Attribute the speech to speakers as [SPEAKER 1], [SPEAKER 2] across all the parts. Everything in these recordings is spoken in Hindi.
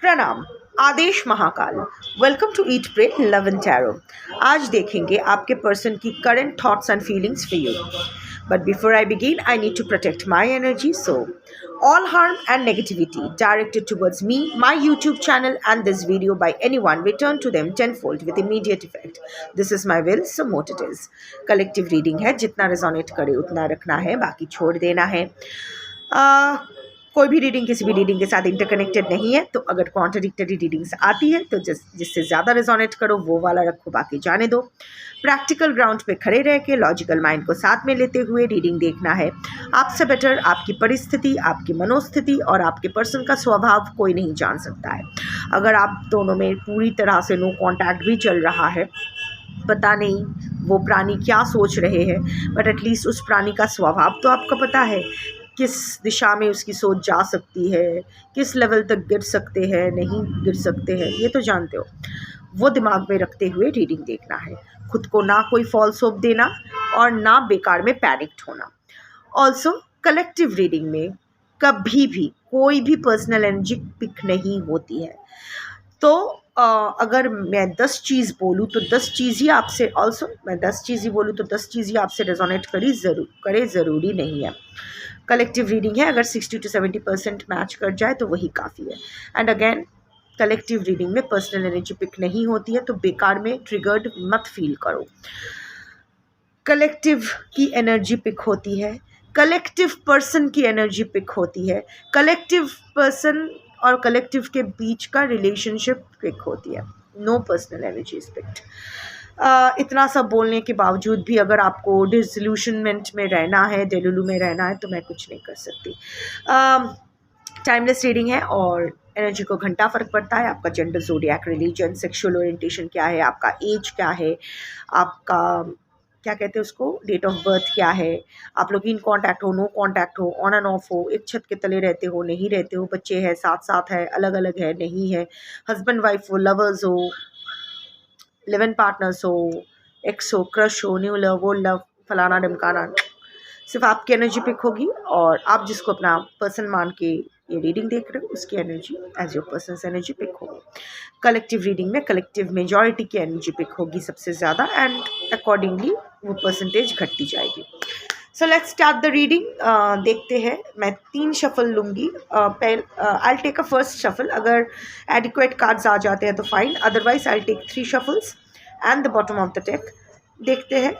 [SPEAKER 1] प्रणाम। आदेश Mahakal. Welcome to eat pray love and tarot. आज देखेंगे आपके पर्सन की current thoughts and feelings for you. But before I begin I need to protect my energy, so all harm and negativity directed towards me, my YouTube channel and this video by anyone return to them tenfold with immediate effect. This is my will, so mote it is. Collective reading है, जितना resonate करे उतना रखना है, बाकी छोड़ देना है। कोई भी रीडिंग किसी भी रीडिंग के साथ इंटरकनेक्टेड नहीं है, तो अगर कॉन्ट्रडिक्टरी रीडिंग्स आती है तो जिससे ज़्यादा रेजोनेट करो वो वाला रखो, बाकी जाने दो। प्रैक्टिकल ग्राउंड पे खड़े रह के लॉजिकल माइंड को साथ में लेते हुए रीडिंग देखना है। आपसे बेटर आपकी परिस्थिति, आपकी मनोस्थिति और आपके पर्सन का स्वभाव कोई नहीं जान सकता है। अगर आप दोनों में पूरी तरह से नो कॉन्टैक्ट भी चल रहा है, पता नहीं वो प्राणी क्या सोच रहे हैं, बट एटलीस्ट उस प्राणी का स्वभाव तो आपको पता है, किस दिशा में उसकी सोच जा सकती है, किस लेवल तक गिर सकते हैं, नहीं गिर सकते हैं, ये तो जानते हो। वो दिमाग में रखते हुए रीडिंग देखना है। खुद को ना कोई फॉल्स होप देना और ना बेकार में पैनिक्ड होना। ऑल्सो कलेक्टिव रीडिंग में कभी भी कोई भी पर्सनल एनर्जी पिक नहीं होती है। तो अगर मैं 10 चीज़ बोलूँ तो 10 चीज़ ही आपसे मैं 10 चीज़ ही बोलूँ तो 10 चीज़ ही आपसे रेजोनेट करे ज़रूरी नहीं है। कलेक्टिव रीडिंग है, अगर 60 to 70% मैच कर जाए तो वही काफ़ी है। एंड अगेन कलेक्टिव रीडिंग में पर्सनल एनर्जी पिक नहीं होती है, तो बेकार में ट्रिगर्ड मत फील करो। कलेक्टिव की एनर्जी पिक होती है, कलेक्टिव पर्सन की एनर्जी पिक होती है, कलेक्टिव पर्सन और कलेक्टिव के बीच का रिलेशनशिप पिक होती है। No personal energy is picked. इतना सब बोलने के बावजूद भी अगर आपको डिसल्यूशनमेंट में रहना है, डेलुलू में रहना है, तो मैं कुछ नहीं कर सकती। टाइमलेस रीडिंग है और एनर्जी को घंटा फ़र्क पड़ता है। आपका gender, zodiac, religion, sexual orientation क्या है, आपका एज क्या है, आपका क्या कहते हैं उसको, डेट ऑफ बर्थ क्या है, आप लोग इन कांटेक्ट हो, नो कांटेक्ट हो, ऑन एंड ऑफ हो, एक छत के तले रहते हो, नहीं रहते हो, बच्चे हैं, साथ साथ है, अलग अलग है, नहीं है, हस्बैंड वाइफ हो, लवर्स हो, लिव इन पार्टनर्स हो, एक्स हो, क्रश हो, न्यू लव, ओल्ड लव, फलाना ढमकाना। सिर्फ आपकी एनर्जी पिक होगी और आप जिसको अपना पर्सन मान के ये रीडिंग देख रहे हो उसकी energy as your person energy pick होगी। कलेक्टिव रीडिंग में कलेक्टिव मेजॉरिटी की एनर्जी पिक होगी सबसे ज़्यादा, एंड अकॉर्डिंगली वो परसेंटेज घटती जाएगी। So let's start the reading. देखते हैं। मैं 3 शफल लूँगी। I take a first shuffle. अगर एडिक्वेट कार्ड्स आ जाते हैं तो fine, otherwise I take 3 shuffles and the bottom of the deck. देखते हैं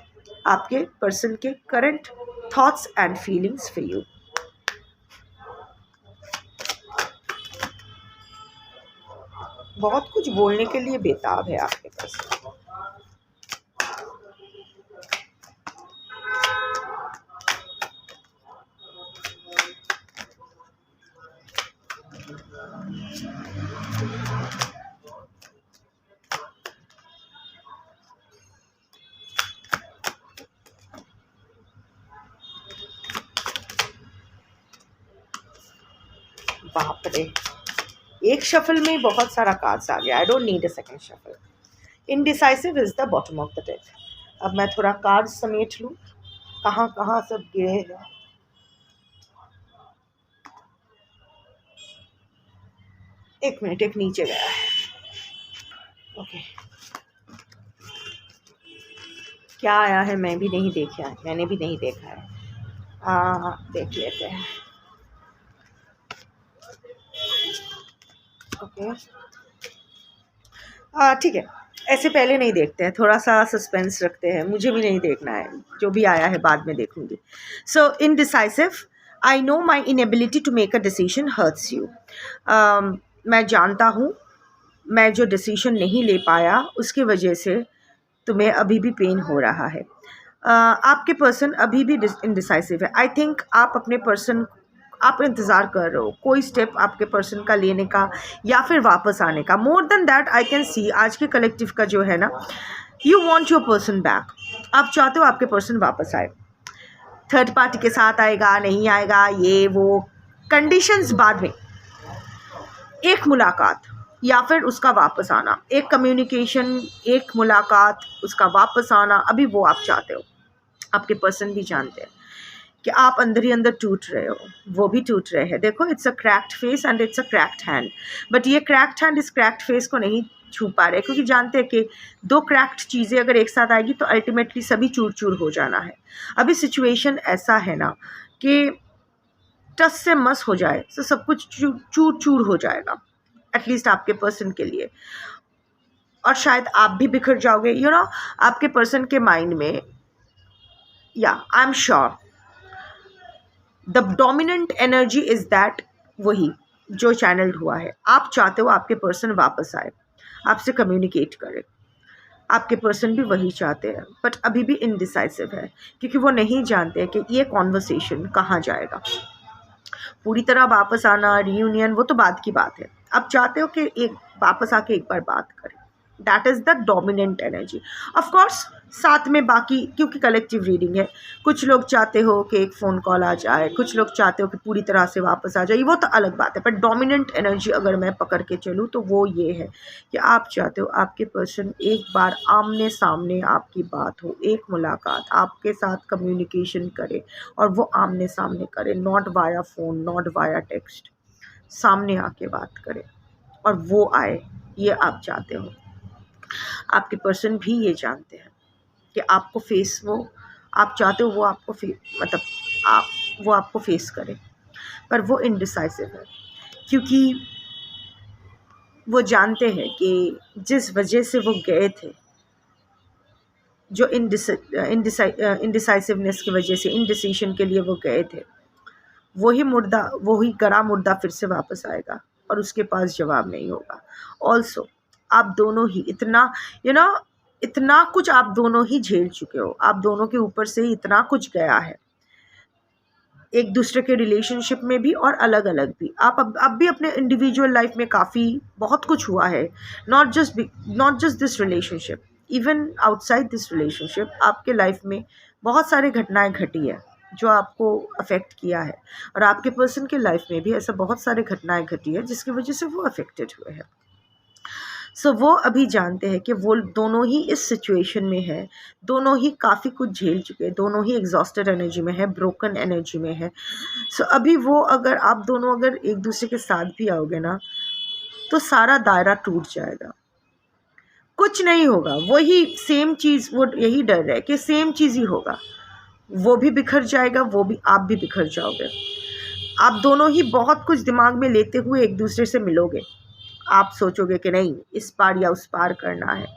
[SPEAKER 1] आपके पर्सन के current thoughts and feelings for you. बहुत कुछ बोलने के लिए बेताब है आपके पास। बाप रे, एक शफल में बहुत सारा कार्ड्स आ गया। I don't need a second shuffle. Indecisive is the bottom of the deck. अब मैं थोड़ा कार्ड समेट लूँ, कहाँ कहाँ सब गिरे हैं। एक मिनट, एक नीचे गया है। ओके, क्या आया है मैं भी नहीं देखा है, मैंने भी नहीं देखा है। देख लेते हैं। ओके, ठीक है, ऐसे पहले नहीं देखते हैं, थोड़ा सा सस्पेंस रखते हैं। मुझे भी नहीं देखना है, जो भी आया है बाद में देखूंगी। So indecisive, I know my inability to make a decision hurts you. मैं जानता हूँ मैं जो डिसीजन नहीं ले पाया उसकी वजह से तुम्हें अभी भी पेन हो रहा है। आपके पर्सन अभी भी इनडिसाइसिव है। आई थिंक आप अपने पर्सन, आप इंतज़ार कर रहे हो कोई स्टेप आपके पर्सन का लेने का या फिर वापस आने का। More than that I can see आज के कलेक्टिव का जो है ना, you want your person back. आप चाहते हो आपके पर्सन वापस आए। थर्ड पार्टी के साथ आएगा, नहीं आएगा, ये वो कंडीशंस बाद में। एक मुलाकात या फिर उसका वापस आना, एक कम्युनिकेशन, एक मुलाकात, उसका वापस आना, अभी वो आप चाहते हो। आपके पर्सन भी जानते हैं कि आप अंदर ही अंदर टूट रहे हो, वो भी टूट रहे हैं। देखो, it's a cracked face and it's a cracked hand, but ये क्रैक्ड हैंड इस क्रैक्ड फेस को नहीं छू पा रहे, क्योंकि जानते हैं कि दो क्रैक्ड चीज़ें अगर एक साथ आएगी तो अल्टीमेटली सभी चूर चूर हो जाना है। अभी सिचुएशन ऐसा है ना कि टस से मस हो जाए तो सब कुछ चूर चूर हो जाएगा, एटलीस्ट आपके पर्सन के लिए। और शायद आप भी बिखर जाओगे, आपके पर्सन के माइंड में, या I am sure the dominant energy is that, वही जो चैनल्ड हुआ है। आप चाहते हो आपके पर्सन वापस आए, आपसे कम्युनिकेट करे, आपके पर्सन भी वही चाहते हैं, बट अभी भी इनडिसाइसिव है, क्योंकि वो नहीं जानते हैं कि ये कॉन्वर्सेशन कहाँ जाएगा। पूरी तरह वापस आना, रियूनियन, वो तो बात की बात है। आप चाहते हो कि एक वापस आके एक बार बात करें, that is the dominant energy. Of course साथ में बाकी, क्योंकि कलेक्टिव रीडिंग है, कुछ लोग चाहते हो कि एक फ़ोन कॉल आ जाए, कुछ लोग चाहते हो कि पूरी तरह से वापस आ जाए, वो तो अलग बात है। पर डोमिनेंट एनर्जी अगर मैं पकड़ के चलूँ तो वो ये है कि आप चाहते हो आपके पर्सन एक बार आमने सामने आपकी बात हो, एक मुलाकात, आपके साथ कम्युनिकेशन करे, और वो आमने सामने करे, not via phone, not via text, सामने आके बात करे और वो आए, ये आप चाहते हो। आपके पर्सन भी ये जानते हैं कि आपको फेस, वो आप चाहते हो वो आपको मतलब वो आपको फेस करे, पर वो इनडिसाइसिव है, क्योंकि वो जानते हैं कि जिस वजह से वो गए थे, जो इनडिसाइसिवनेस की वजह से, इनडिसीशन के लिए वो गए थे, वही गड़ा मुर्दा फिर से वापस आएगा और उसके पास जवाब नहीं होगा। ऑल्सो आप दोनों ही इतना कुछ आप दोनों ही झेल चुके हो, आप दोनों के ऊपर से ही इतना कुछ गया है, एक दूसरे के रिलेशनशिप में भी और अलग अलग भी। आप अब भी अपने इंडिविजुअल लाइफ में काफ़ी बहुत कुछ हुआ है, not just this relationship, even outside this relationship आपके लाइफ में बहुत सारी घटनाएं घटी है जो आपको अफेक्ट किया है, और आपके पर्सन के लाइफ में भी ऐसा बहुत सारे घटनाएं घटी है जिसकी वजह से वो अफेक्टेड हुए हैं। सो वो अभी जानते हैं कि वो दोनों ही इस सिचुएशन में है, दोनों ही काफ़ी कुछ झेल चुके हैं, दोनों ही एग्जॉस्टेड एनर्जी में है, ब्रोकन एनर्जी में है। सो अभी वो अगर आप दोनों अगर एक दूसरे के साथ भी आओगे ना, तो सारा दायरा टूट जाएगा, कुछ नहीं होगा, वही सेम चीज़, वो यही डर है कि सेम चीज़ ही होगा, वो भी बिखर जाएगा, वो भी, आप भी बिखर जाओगे। आप दोनों ही बहुत कुछ दिमाग में लेते हुए एक दूसरे से मिलोगे, आप सोचोगे कि नहीं इस पार या उस पार करना है,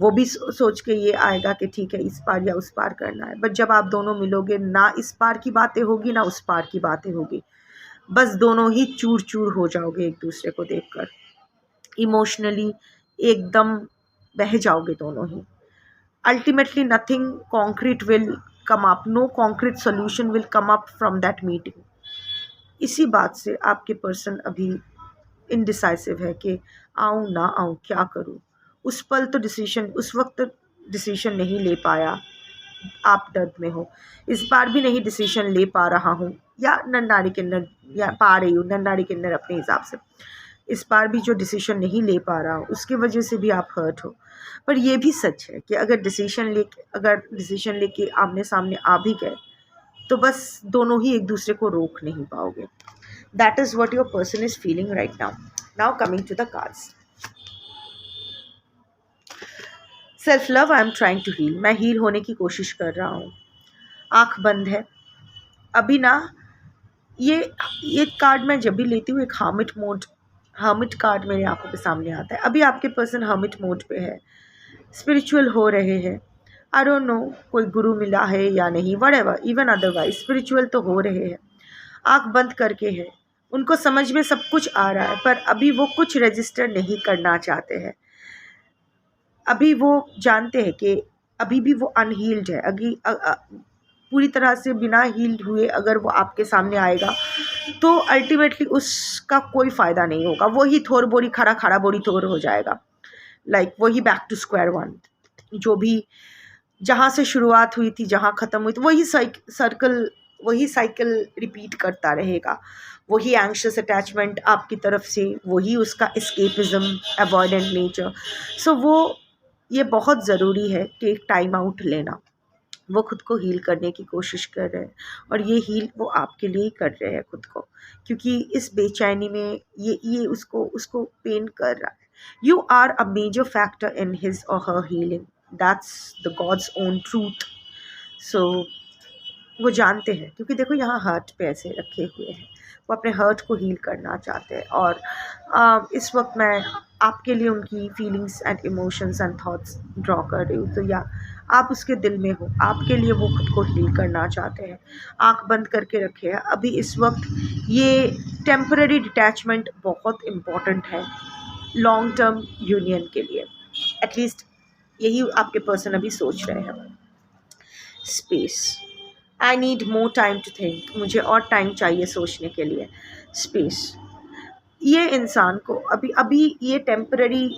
[SPEAKER 1] वो भी सोच के ये आएगा कि ठीक है इस पार या उस पार करना है। बट जब आप दोनों मिलोगे ना, इस पार की बातें होगी ना उस पार की बातें होगी, बस दोनों ही चूर चूर हो जाओगे एक दूसरे को देखकर, इमोशनली एकदम बह जाओगे दोनों ही। Ultimately nothing concrete will come up, no concrete solution will come up from that meeting. इसी बात से आपके पर्सन अभी इनडिसाइसिव है कि आऊँ ना आऊँ, क्या करूँ। उस पल तो उस वक्त डिसीजन नहीं ले पाया, आप दर्द में हो, इस बार भी नहीं डिसीजन ले पा रहा हूँ, या नन्नारी किन्नर, या पा रही हूँ, नन्नारी किन्नर अपने हिसाब से, इस बार भी जो डिसीजन नहीं ले पा रहा हूँ उसकी वजह से भी आप हर्ट हो। पर ये भी सच है कि अगर डिसीजन लेके आमने सामने आ भी गए तो बस दोनों ही एक दूसरे को रोक नहीं पाओगे। That is what your person is feeling right now. Now coming to the cards. Self love, I am trying to heal. मैं हील होने की कोशिश कर रहा हूँ। आँख बंद है अभी ना। ये कार्ड मैं जब भी लेती हूँ, एक हर्मिट कार्ड मेरे आंखों के सामने आता है। अभी आपके पर्सन हर्मिट मोड पे है, स्पिरिचुअल हो रहे हैं, आई डोंट नो कोई गुरु मिला है या नहीं, व्हाटएवर, इवन अदरवाइज स्पिरिचुअल तो हो रहे हैं, आँख बंद करके है, उनको समझ में सब कुछ आ रहा है, पर अभी वो कुछ रजिस्टर नहीं करना चाहते हैं। अभी वो जानते हैं कि अभी भी वो अनहील्ड है, अभी पूरी तरह से बिना हील्ड हुए अगर वो आपके सामने आएगा तो अल्टीमेटली उसका कोई फ़ायदा नहीं होगा, वही थोर बोरी खड़ा बोरी थोर हो जाएगा, लाइक वही बैक टू स्क्वायर वन, जो भी जहाँ से शुरुआत हुई थी जहाँ ख़त्म हुई थी वही साइकिल रिपीट करता रहेगा, वही एंग्शियस अटैचमेंट आपकी तरफ से, वही उसका एस्केपिज्म, अवॉइडेंट नेचर। सो वो ये बहुत ज़रूरी है कि एक टाइम आउट लेना, वो खुद को हील करने की कोशिश कर रहे हैं, और ये हील वो आपके लिए ही कर रहे हैं खुद को, क्योंकि इस बेचैनी में ये उसको उसको पेन कर रहा है। You are a major factor in his और her healing, that's the god's own truth. So वो जानते हैं, क्योंकि देखो यहाँ हर्ट पे ऐसे रखे हुए हैं, वो अपने हर्ट को हील करना चाहते हैं। और इस वक्त मैं आपके लिए उनकी feelings and emotions and thoughts draw कर रही हूँ, तो या आप उसके दिल में हो, आपके लिए वो खुद को हील करना चाहते हैं। आंख बंद करके रखे हैं अभी इस वक्त। ये टेम्पररी डिटैचमेंट बहुत इम्पॉर्टेंट है लॉन्ग टर्म यूनियन के लिए, एटलीस्ट यही आपके पर्सन अभी सोच रहे हैं। Space, I need more time to think, मुझे और टाइम चाहिए सोचने के लिए। स्पेस, ये इंसान को अभी अभी ये टेम्पररी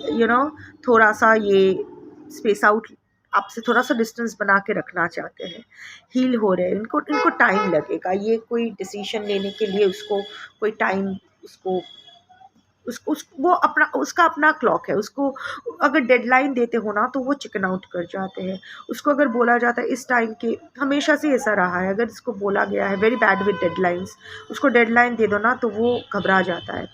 [SPEAKER 1] थोड़ा सा ये स्पेस आउट, आपसे थोड़ा सा डिस्टेंस बना के रखना चाहते हैं। हील हो रहे हैं, इनको इनको टाइम लगेगा, ये कोई डिसीजन लेने के लिए उसको कोई टाइम, उसको वो अपना, उसका अपना क्लॉक है। उसको अगर डेडलाइन देते हो ना तो वो चिकन आउट कर जाते हैं। उसको अगर बोला जाता है इस टाइम के, हमेशा से ऐसा रहा है, अगर इसको बोला गया है वेरी बैड विद डेडलाइंस, उसको डेडलाइन दे दो ना तो वो घबरा जाता है।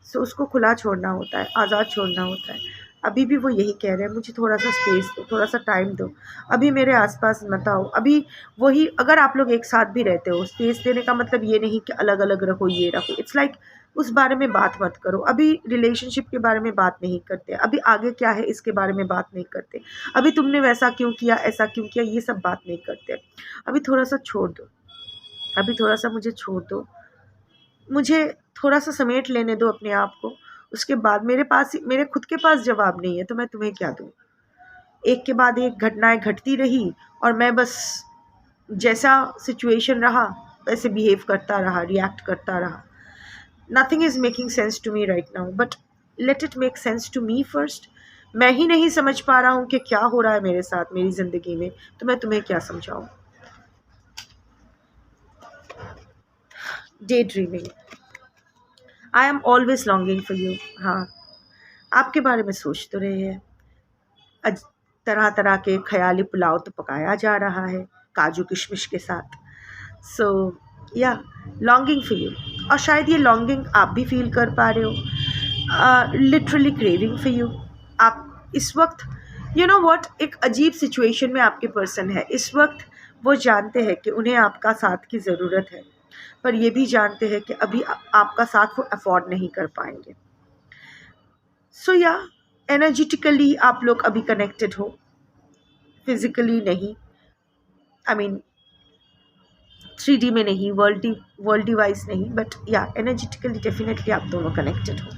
[SPEAKER 1] सो उसको खुला छोड़ना होता है, आज़ाद छोड़ना होता है। अभी भी वो यही कह रहे हैं, मुझे थोड़ा सा स्पेस दो, थोड़ा सा टाइम दो, अभी मेरे आसपास मत आओ। अभी वही, अगर आप लोग एक साथ भी रहते हो, स्पेस देने का मतलब ये नहीं कि अलग अलग रखो, ये रखो, इट्स लाइक उस बारे में बात मत करो। अभी रिलेशनशिप के बारे में बात नहीं करते, अभी आगे क्या है इसके बारे में बात नहीं करते, अभी तुमने वैसा क्यों किया, ऐसा क्यों किया, ये सब बात नहीं करते। अभी थोड़ा सा छोड़ दो, अभी थोड़ा सा मुझे छोड़ दो, मुझे थोड़ा सा समेट लेने दो अपने आप को। उसके बाद मेरे खुद के पास जवाब नहीं है, तो मैं तुम्हें क्या दूँ। एक के बाद एक घटनाएं घटती रही और मैं बस जैसा सिचुएशन रहा वैसे बिहेव करता रहा, रिएक्ट करता रहा। Nothing is making sense to me right now, but let it make sense to me first. मैं ही नहीं समझ पा रहा हूँ कि क्या हो रहा है मेरे साथ, मेरी ज़िंदगी में, तो मैं तुम्हें क्या समझाऊँ। Day dreaming, I am always longing for you. हाँ, आपके बारे में सोच तो रहे हैं। तरह तरह के ख्याली पुलाव तो पकाया जा रहा है काजू किशमिश के साथ। सो या, लॉन्गिंग फॉर यू, और शायद ये लॉन्गिंग आप भी फील कर पा रहे हो। Literally craving for you. आप इस वक्त यू नो व्हाट, एक अजीब सिचुएशन में आपके पर्सन है इस वक्त। वो जानते हैं कि उन्हें आपका साथ की ज़रूरत है, पर ये भी जानते हैं कि अभी आपका साथ वो अफोर्ड नहीं कर पाएंगे। सो या, एनर्जेटिकली आप लोग अभी कनेक्टेड हो, फिजिकली नहीं, आई मीन 3D में नहीं, वर्ल्ड डिवाइस नहीं, बट या एनर्जेटिकली डेफिनेटली आप दोनों कनेक्टेड हो।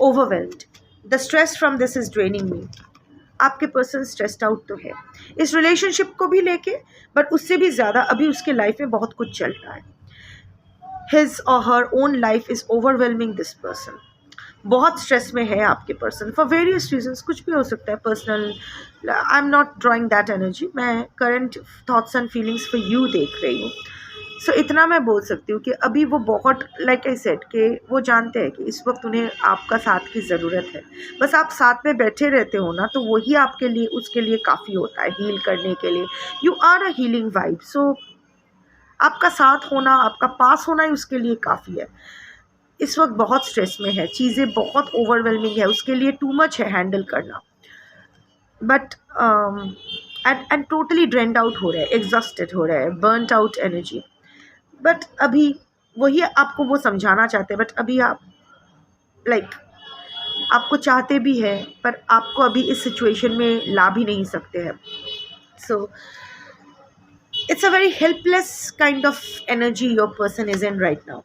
[SPEAKER 1] Overwhelmed, the stress from this is draining me. आपके पर्सन स्ट्रेस्ड आउट तो है इस रिलेशनशिप को भी लेके, बट उससे भी ज़्यादा अभी उसके लाइफ में बहुत कुछ चल रहा है। हिज और her own life is overwhelming this person. बहुत स्ट्रेस में है आपके पर्सन फॉर वेरियस रीजंस, कुछ भी हो सकता है personal. I am not drawing that energy, मैं current thoughts and feelings for you देख रही हूँ। सो इतना मैं बोल सकती हूँ कि अभी वो बहुत, लाइक आई सेड, कि वो जानते हैं कि इस वक्त उन्हें आपका साथ की ज़रूरत है। बस आप साथ में बैठे रहते हो ना, तो वही आपके लिए, उसके लिए काफ़ी होता है हील करने के लिए। You are a healing vibe. So आपका साथ होना, आपका पास होना ही उसके लिए काफ़ी है। इस वक्त बहुत स्ट्रेस में है, चीज़ें बहुत ओवरवेलमिंग है उसके लिए, टू मच है हैंडल करना। But and totally drained out हो रहा है, एग्जॉस्टेड हो रहा है, बर्नड आउट एनर्जी। बट अभी वही आपको वो समझाना चाहते हैं, बट अभी आप लाइक आपको चाहते भी हैं, पर आपको अभी इस सिचुएशन में ला भी नहीं सकते हैं। So it's a very helpless kind of energy your person is in right now.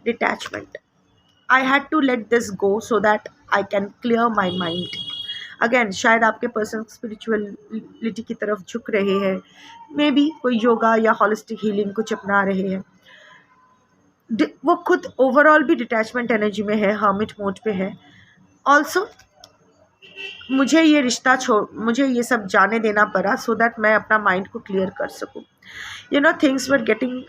[SPEAKER 1] Detachment. I had to let this go so that I can clear my mind. Again, शायद आपके पर्सन स्पिरिचुअलिटी की तरफ झुक रहे हैं, मे बी कोई योगा या हॉलिस्टिक हीलिंग कुछ अपना रहे हैं। वो खुद ओवरऑल भी डिटैचमेंट एनर्जी में है, हर्मिट मोड पे है। ऑल्सो मुझे ये रिश्ता मुझे ये सब जाने देना पड़ा सो दैट मैं अपना माइंड को क्लियर कर सकूँ। You know, things were getting,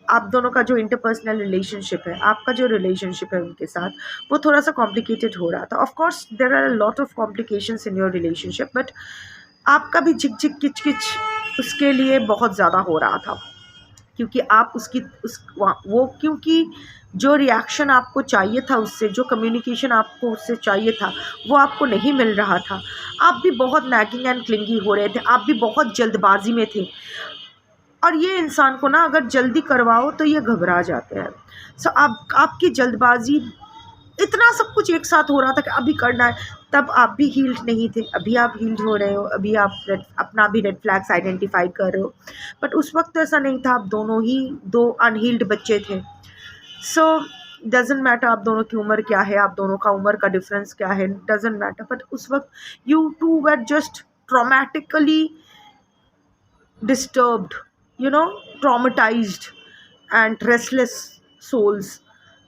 [SPEAKER 1] आप दोनों का जो इंटरपर्सनल रिलेशनशिप है, आपका जो रिलेशनशिप है उनके साथ, वो थोड़ा सा कॉम्प्लिकेटेड हो रहा था। Of course there are a lot of complications in your relationship, but आपका भी झिक झिक किच किच उसके लिए बहुत ज़्यादा हो रहा था, क्योंकि आप वो क्योंकि जो रिएक्शन आपको चाहिए था उससे, जो कम्युनिकेशन आपको उससे चाहिए था, वो आपको नहीं मिल रहा था। आप भी बहुत नैगिंग एंड क्लिंगी हो रहे थे, आप भी बहुत जल्दबाजी में थे। और ये इंसान को ना अगर जल्दी करवाओ तो ये घबरा जाते हैं। सो आपकी जल्दबाजी, इतना सब कुछ एक साथ हो रहा था कि अभी करना है, तब आप भी हील्ड नहीं थे। अभी आप हील्ड हो रहे हो, अभी आप अपना भी रेड फ्लैग्स आइडेंटिफाई कर रहे हो, बट उस वक्त ऐसा नहीं था। आप दोनों ही दो अनहील्ड बच्चे थे। सो डजेंट मैटर आप दोनों की उम्र क्या है, आप दोनों का उम्र का डिफरेंस क्या है, डजेंट मैटर। बट उस वक्त you two were just traumatically disturbed, traumatized and restless souls.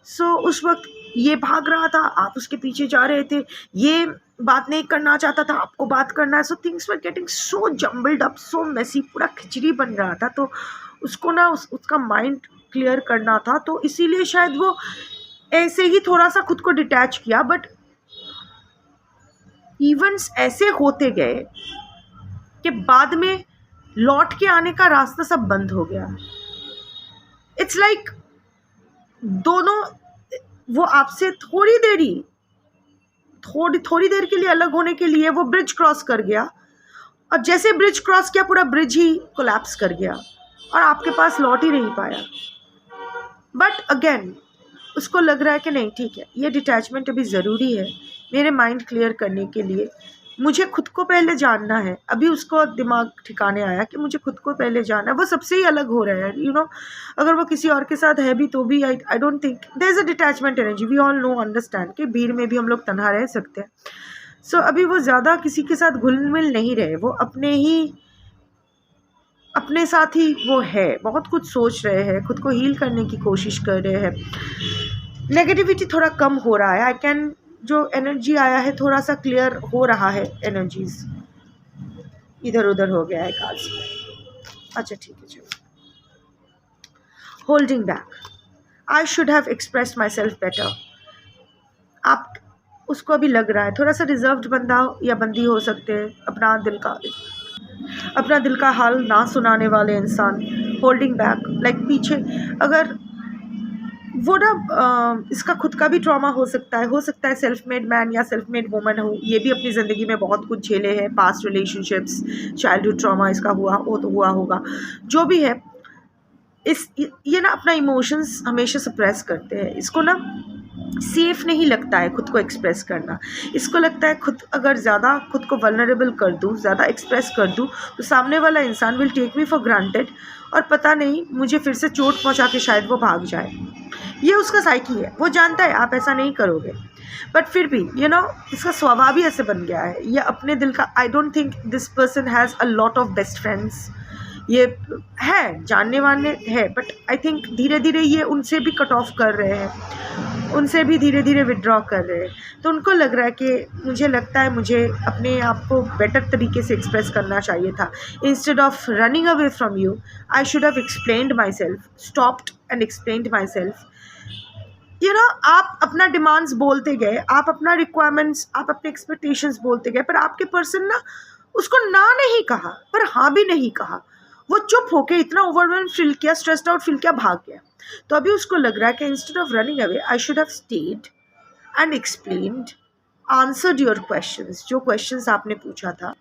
[SPEAKER 1] So उस वक्त ये भाग रहा था, आप उसके पीछे जा रहे थे। ये बात नहीं करना चाहता था, आपको बात करना है। So things were getting so jumbled up, so messy, पूरा खिचड़ी बन रहा था। तो उसको ना उसका माइंड क्लियर करना था, तो इसीलिए शायद वो ऐसे ही थोड़ा सा खुद को डिटैच किया। बट इवेंट्स ऐसे होते गए कि बाद में लौट के आने का रास्ता सब बंद हो गया। इट्स लाइक दोनों, वो आपसे थोड़ी देर के लिए अलग होने के लिए वो ब्रिज क्रॉस कर गया, और जैसे ब्रिज क्रॉस किया पूरा ब्रिज ही कोलैप्स कर गया और आपके पास लौट ही नहीं पाया। बट अगेन उसको लग रहा है कि नहीं ठीक है, ये डिटैचमेंट अभी ज़रूरी है मेरे माइंड क्लियर करने के लिए। मुझे खुद को पहले जानना है। अभी उसको दिमाग ठिकाने आया कि मुझे खुद को पहले जानना है। वो सबसे ही अलग हो रहा है, अगर वो किसी और के साथ है भी तो भी I don't think there is a detachment energy. We all know understand कि भीड़ में भी हम लोग तन्हा रह सकते हैं। सो अभी वो ज़्यादा किसी के साथ घुल मिल नहीं रहे, वो अपने साथ ही वो है, बहुत कुछ सोच रहे हैं, खुद को हील करने की कोशिश कर रहे हैं। नेगेटिविटी थोड़ा कम हो रहा है। आई कैन, जो एनर्जी आया है थोड़ा सा क्लियर हो रहा है। एनर्जीज इधर उधर हो गया है काज में। अच्छा ठीक है, चलो। Holding back, I should have expressed my self better. आप उसको अभी लग रहा है थोड़ा सा रिजर्व्ड बंदा या बंदी हो सकते हैं, अपना दिल का हाल ना सुनाने वाले इंसान। होल्डिंग बैक लाइक पीछे, अगर वो ना इसका खुद का भी ट्रॉमा हो सकता है सेल्फ मेड मैन या सेल्फ मेड वुमन हो, ये भी अपनी ज़िंदगी में बहुत कुछ झेले हैं, पास्ट रिलेशनशिप्स, चाइल्डहुड ट्रॉमा इसका हुआ होगा, जो भी है। ये ना अपना इमोशंस हमेशा सप्रेस करते हैं। इसको ना सेफ नहीं लगता है खुद को एक्सप्रेस करना। इसको लगता है अगर ज़्यादा खुद को वल्नरेबल कर दूँ, ज़्यादा एक्सप्रेस कर दूँ, तो सामने वाला इंसान will take me for granted, और पता नहीं मुझे फिर से चोट पहुंचा के शायद वो भाग जाए। ये उसका साइकी है, वो जानता है आप ऐसा नहीं करोगे, बट फिर भी इसका स्वभाव ही ऐसे बन गया है। ये अपने दिल का, आई don't think this person has a lot of best friends. ये है जानने वाले है, बट आई थिंक धीरे धीरे ये उनसे भी कट ऑफ कर रहे हैं, उनसे भी धीरे धीरे विड्रॉ कर रहे हैं। तो उनको लग रहा है कि मुझे अपने आप को बेटर तरीके से एक्सप्रेस करना चाहिए था। Instead of running away from you, I should have explained my self, stopped and explained my self. आप अपना डिमांड्स बोलते गए, आप अपना रिक्वायरमेंट्स, आप अपने एक्सपेक्टेशंस बोलते गए, पर आपके पर्सन ना उसको ना नहीं कहा पर हाँ भी नहीं कहा। वो चुप होके इतना ओवरवेल्म फील किया, स्ट्रेस्ड आउट फील किया, भाग गया। तो अभी उसको लग रहा है कि instead of running away, I should have stayed and explained, answered your questions. जो क्वेश्चंस आपने पूछा था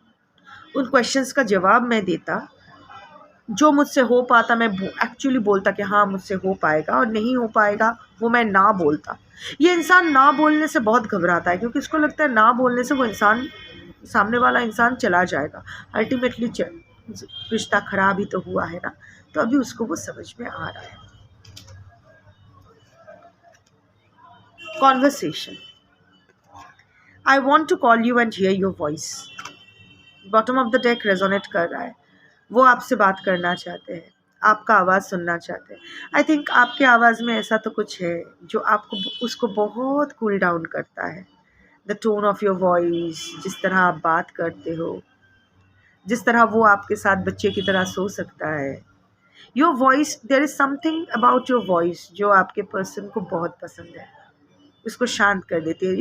[SPEAKER 1] उन क्वेश्चंस का जवाब मैं देता। जो मुझसे हो पाता मैं एक्चुअली बोलता कि हाँ मुझसे हो पाएगा, और नहीं हो पाएगा वो मैं ना बोलता। ये इंसान ना बोलने से बहुत घबराता है, क्योंकि उसको लगता है ना बोलने से वो इंसान, सामने वाला इंसान चला जाएगा, अल्टीमेटली रिश्ता खराब ही तो हुआ है ना। तो अभी उसको वो समझ में आ रहा है। Conversation, I want to call you and hear your voice. Bottom of the deck resonate कर रहा है, वो आपसे बात करना चाहते हैं, आपका आवाज़ सुनना चाहते हैं। आई थिंक आपके आवाज़ में ऐसा तो कुछ है जो उसको बहुत कूल डाउन करता है। The tone of your voice, जिस तरह आप बात करते हो, जिस तरह वो आपके साथ बच्चे की तरह सो सकता है। Your voice, there is something about your voice जो आपके पर्सन को बहुत पसंद है, उसको शांत कर देती है।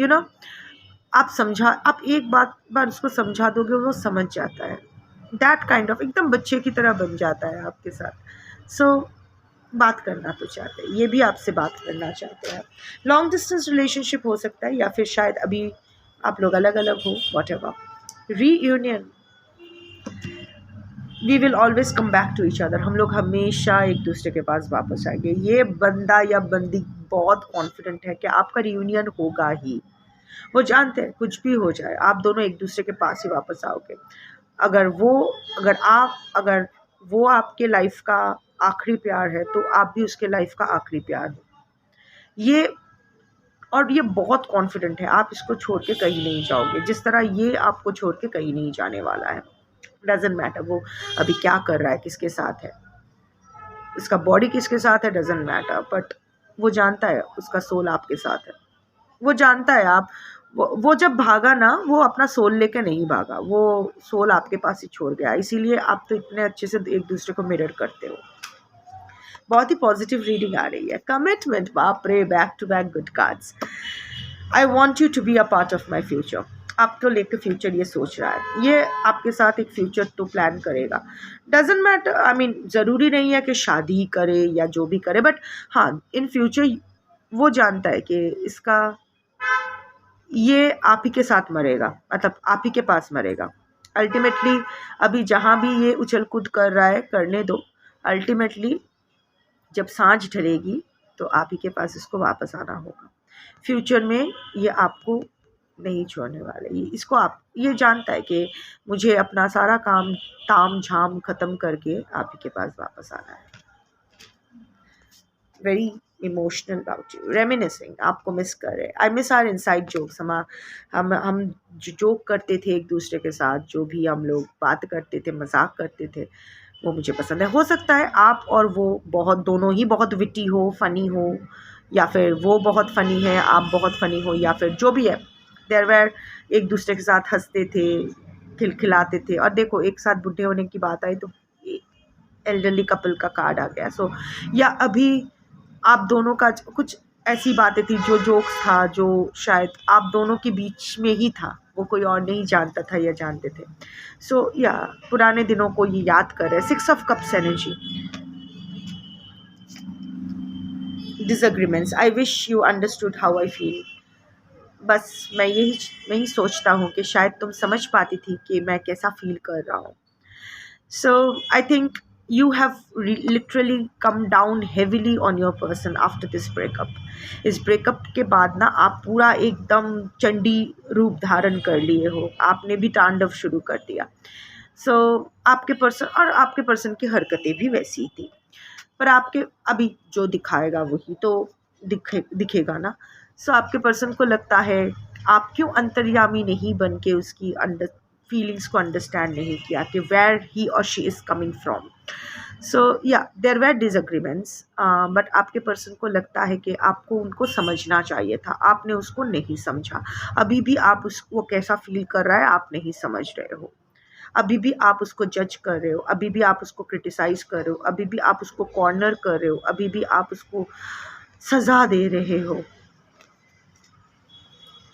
[SPEAKER 1] आप एक बार उसको समझा दोगे, वो समझ जाता है। दैट काइंड ऑफ एकदम बच्चे की तरह बन जाता है आपके साथ। सो बात करना तो चाहते हैं, ये भी आपसे बात करना चाहते हैं। लॉन्ग डिस्टेंस रिलेशनशिप हो सकता है, या फिर शायद अभी आप लोग अलग अलग हो, whatever. Reunion, we will always come back to each other. हम लोग हमेशा एक दूसरे के पास वापस आएंगे। ये बंदा या बंदी बहुत कॉन्फिडेंट है कि आपका रियूनियन होगा ही। वो जानते हैं कुछ भी हो जाए, आप दोनों एक दूसरे के पास ही वापस आओगे। अगर वो अगर वो आपके लाइफ का आखिरी प्यार है, तो आप भी उसके लाइफ का आखिरी प्यार हो। ये और ये बहुत कॉन्फिडेंट है, आप इसको छोड़ के कहीं नहीं जाओगे, जिस तरह ये आपको छोड़ के कहीं नहीं जाने वाला है। डजेंट मैटर वो अभी क्या कर रहा है, किसके साथ है, इसका बॉडी किसके साथ है, डजेंट मैटर, बट वो जानता है उसका सोल आपके साथ है। वो जानता है आप वो जब भागा ना, वो अपना सोल लेके नहीं भागा, वो सोल आपके पास ही छोड़ गया। इसीलिए आप तो इतने अच्छे से एक दूसरे को मिरर करते हो। बहुत ही पॉजिटिव रीडिंग आ रही है। कमिटमेंट, बाप रे, back to back good cards. I want you to be a part of my future. आपको लेकर फ्यूचर ये सोच रहा है, ये आपके साथ एक फ्यूचर तो प्लान करेगा। डजेंट मैटर, आई मीन ज़रूरी नहीं है कि शादी करे या जो भी करे, बट हाँ, इन फ्यूचर वो जानता है कि इसका ये आप ही के साथ मरेगा, मतलब आप ही के पास मरेगा अल्टीमेटली। अभी जहाँ भी ये उछल कूद कर रहा है, करने दो। अल्टीमेटली जब सांझ ढलेगी तो आप ही के पास इसको वापस आना होगा। फ्यूचर में ये आपको नहीं छोड़ने वाले। ये जानता है कि मुझे अपना सारा काम ताम झाम ख़त्म करके आप ही के पास वापस आना है। Very emotional about you, reminiscing, आपको मिस कर रहे हैं। I miss our inside jokes. हम जो जोक करते थे एक दूसरे के साथ, जो भी हम लोग बात करते थे, मजाक करते थे, वो मुझे पसंद है। हो सकता है आप और वो दोनों ही बहुत विटी हो, फ़नी हो, या फिर वो बहुत फ़नी है, आप बहुत फ़नी हो, या फिर जो भी है, देयर वेर एक दूसरे के साथ हंसते थे, खिलखिलाते थे। और देखो, एक साथ बूढ़े होने की बात आई तो एल्डरली कपल का कार्ड आ गया। सो या अभी आप दोनों का कुछ ऐसी बातें थी, जो जोक्स था, जो शायद आप दोनों के बीच में ही था, वो कोई और नहीं जानता था या जानते थे। सो या पुराने दिनों को ये याद कर रहे हैं। 6 of cups energy, disagreements. I wish you understood how I feel. बस मैं यही सोचता हूँ कि शायद तुम समझ पाती थी कि मैं कैसा फील कर रहा हूँ। So I think you have literally come down heavily on your person after this breakup. इस ब्रेकअप के बाद ना आप पूरा एकदम चंडी रूप धारण कर लिए हो, आपने भी तांडव शुरू कर दिया। So आपके पर्सन की हरकतें भी वैसी ही थी, पर आपके अभी जो दिखाएगा वही तो दिखेगा ना। सो आपके पर्सन को लगता है आप क्यों अंतर्यामी नहीं बन के उसकी फीलिंग्स को अंडरस्टैंड नहीं किया कि वेयर ही और शी इज़ कमिंग फ्रॉम। सो या देयर वेर डिसएग्रीमेंट्स, बट आपके पर्सन को लगता है कि आपको उनको समझना चाहिए था, आपने उसको नहीं समझा। अभी भी आप उसको कैसा फील कर रहा है आप नहीं समझ रहे हो। अभी भी आप उसको जज कर रहे हो, अभी भी आप उसको क्रिटिसाइज कर रहे हो, अभी भी आप उसको कॉर्नर कर रहे हो, अभी भी आप उसको सज़ा दे रहे हो।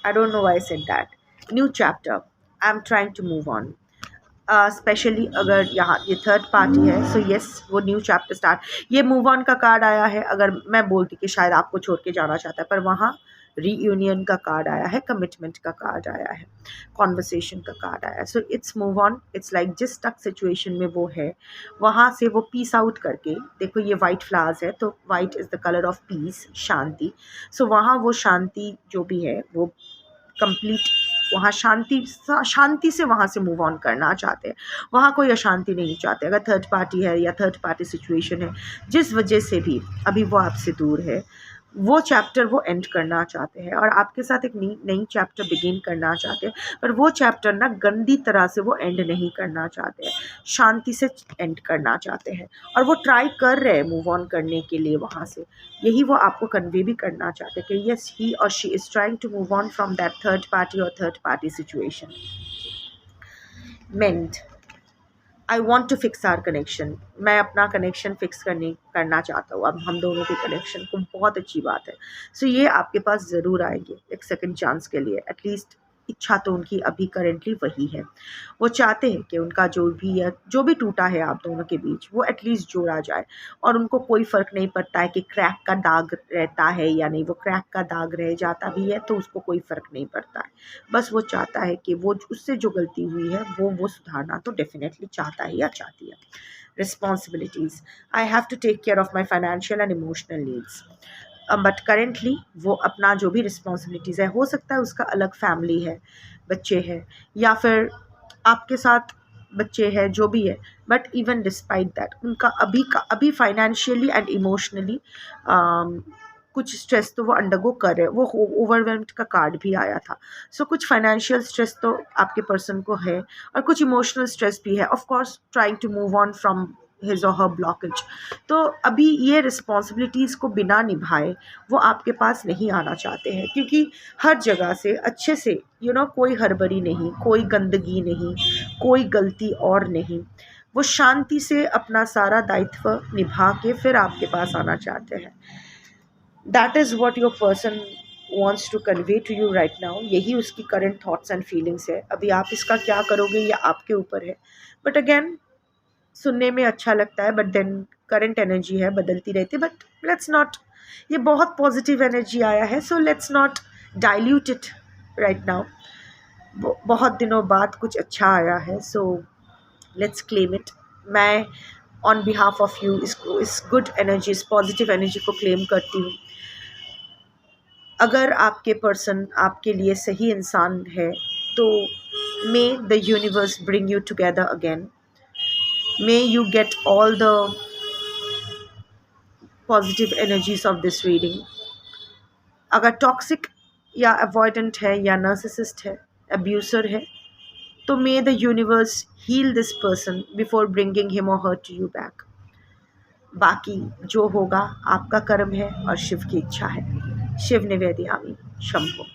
[SPEAKER 1] I don't know why I said that. New chapter. I'm trying to move on. Specially अगर यहाँ ये थर्ड पार्टी है, सो येस, वो न्यू चैप्टर स्टार्ट। ये मूव ऑन का कार्ड आया है। अगर मैं बोलती कि शायद आपको छोड़ के जाना चाहता है, पर वहाँ रीयूनियन का कार्ड आया है, कमिटमेंट का कार्ड आया है, कॉन्वर्सेशन का कार्ड आया है। So it's move on. It's like जिस टक सिचुएशन में वो है, वहाँ से वो पीस आउट करके, देखो ये वाइट फ्लावर्स है, तो white is the colour of peace, शांति। सो वहाँ वो शांति जो भी है वो कंप्लीट, वहाँ शांति से वहाँ से मूव ऑन करना चाहते हैं। वहाँ कोई अशांति नहीं चाहते। अगर थर्ड पार्टी है या थर्ड पार्टी सिचुएशन है, जिस वजह से भी अभी वो आपसे दूर है, वो चैप्टर वो एंड करना चाहते हैं और आपके साथ एक नई चैप्टर बिगिन करना चाहते हैं। पर वो चैप्टर ना गंदी तरह से वो एंड नहीं करना चाहते हैं, शांति से एंड करना चाहते हैं। और वो ट्राई कर रहे हैं मूव ऑन करने के लिए वहाँ से। यही वो आपको कन्वे भी करना चाहते हैं कि यस, ही और she is trying to move on from that third party और थर्ड पार्टी सिचुएशन। मेंट, I want to fix our connection. मैं अपना कनेक्शन फिक्स करना चाहता हूँ। अब हम दोनों के कनेक्शन को, बहुत अच्छी बात है। सो ये आपके पास ज़रूर आएंगे एक सेकंड चांस के लिए। एटलीस्ट इच्छा तो उनकी अभी करेंटली वही है। वो चाहते हैं कि उनका जो भी टूटा है आप दोनों के बीच, वो एटलीस्ट जोड़ा जाए। और उनको कोई फ़र्क नहीं पड़ता है कि क्रैक का दाग रहता है या नहीं। वो क्रैक का दाग रह जाता भी है तो उसको कोई फ़र्क नहीं पड़ता है। बस वो चाहता है कि वो उससे जो गलती हुई है वो सुधारना तो डेफ़िनेटली चाहता है या चाहती है। Responsibilities, I have to take care of my financial and emotional needs. But currently वो अपना जो भी रिस्पॉन्सिबिलिटीज़ है, हो सकता है उसका अलग फैमिली है, बच्चे हैं, या फिर आपके साथ बच्चे हैं, जो भी है, बट इवन डिस्पाइट दैट उनका अभी फाइनेंशियली एंड इमोशनली कुछ स्ट्रेस तो वो अंडरगो कर रहे हैं। वो ओवरवेल्म्ड का कार्ड भी आया था। सो कुछ फाइनेंशियल स्ट्रेस तो आपके पर्सन को है और कुछ इमोशनल स्ट्रेस भी है। Of course trying to move on from his और हर ब्लॉकेज। तो अभी ये रिस्पॉन्सिबिलिटीज़ को बिना निभाए वो आपके पास नहीं आना चाहते हैं, क्योंकि हर जगह से अच्छे से कोई हड़बड़ी नहीं, कोई गंदगी नहीं, कोई गलती और नहीं। वो शांति से अपना सारा दायित्व निभा के फिर आपके पास आना चाहते हैं। That is what your person wants to convey to you right now. यही उसकी करंट थाट्स एंड फीलिंग्स है। अभी आप इसका क्या करोगे ये आपके ऊपर है। बट अगेन, सुनने में अच्छा लगता है, बट देन करंट एनर्जी है, बदलती रहती है। बट लेट्स नॉट, ये बहुत पॉजिटिव एनर्जी आया है, so let's not dilute it right now. बहुत दिनों बाद कुछ अच्छा आया है, सो लेट्स क्लेम इट। मैं ऑन बिहाफ ऑफ यू इसको, इस गुड एनर्जी, इस पॉजिटिव एनर्जी को क्लेम करती हूँ। अगर आपके पर्सन आपके लिए सही इंसान है तो may the universe bring you together again. May you get all the positive energies of this reading. अगर टॉक्सिक या अवॉइडेंट है या नार्सिसिस्ट है, अब्यूसर है, तो may the universe heal this person before bringing him or her to you back. बाकी जो होगा आपका कर्म है और शिव की इच्छा है। शिव निवेदयामी। शंभो।